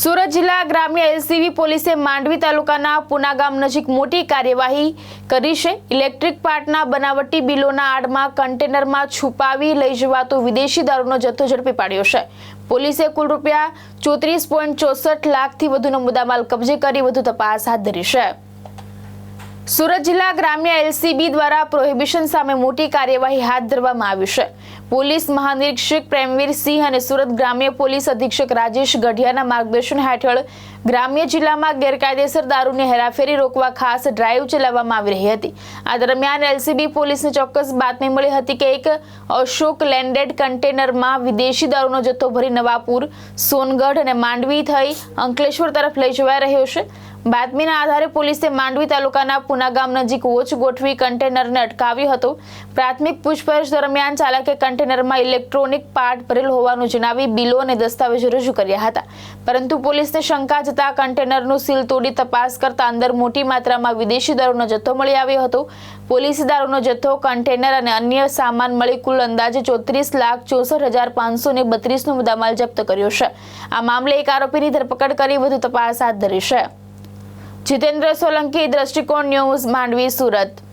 સુરત જિલ્લા ગ્રામ્ય એલસીબી પોલીસે માંડવી તાલુકાના પુના ગામ નજીક મોટી કાર્યવાહી કરી છે। ઇલેક્ટ્રિક પાર્ટના બનાવટી બિલોના આડમાં કન્ટેનરમાં છુપાવી લઈ જવાતો વિદેશી દારૂનો જથ્થો ઝડપી પાડ્યો છે। પોલીસે કુલ રૂપિયા 34.64 લાખથી વધુનો મુદ્દામાલ કબજે કરી વધુ તપાસ હાથ ધરી છે। સુરત જિલ્લા ગ્રામ્ય એલસીબી દ્વારા પ્રોહિબિશન સામે મોટી કાર્યવાહી હાથ ધરવામાં આવી છે। પોલીસ મહાનિરીક્ષક પ્રેમવીર સિંહ અને સુરત ગ્રામ્ય પોલીસ અધિક્ષક રાજેશ ગઢિયાના માર્ગદર્શન હેઠળ ગ્રામ્ય જિલ્લામાં ગેરકાયદેસર દારૂની હેરાફેરી રોકવા ખાસ ડ્રાઈવ ચલાવવામાં આવી રહી હતી। આ દરમિયાન એલસીબી પોલીસને ચોક્કસ બાતમી મળી હતી કે એક અશોક લેન્ડેડ કન્ટેનરમાં વિદેશી દારૂનો જથ્થો ભરી નવાપુર, સોનગઢ અને માંડવી થઈ અંકલેશ્વર તરફ લઈ જવાઈ રહ્યો છે। બાતમીના આધારે પોલીસે માંડવી તાલુકાના પુના ગામ નજીક વોચ ગોઠવી કન્ટેનરને અટકાવ્યો હતો। પ્રાથમિક પૂછપરછ દરમિયાન ચાલકે કન્ટેનરમાં ઇલેક્ટ્રોનિક પાર્ટ ભરેલ હોવાનું જણાવી બિલો અને દસ્તાવેજો રજૂ કર્યા હતા, પરંતુ પોલીસને શંકા જતા કન્ટેનરનું સીલ તોડી તપાસ કરતા અંદર મોટી માત્રામાં વિદેશી દારૂનો જથ્થો મળી આવ્યો હતો। પોલીસે દારૂનો જથ્થો, કન્ટેનર અને અન્ય સામાન મળી કુલ અંદાજે 34,64,532નો મુદ્દામાલ જપ્ત કર્યો છે। આ મામલે એક આરોપીની ધરપકડ કરી વધુ તપાસ હાથ ધરી છે। जितेंद्र सोलंकी, दृष्टिकोण न्यूज, मांडवी, सूरत।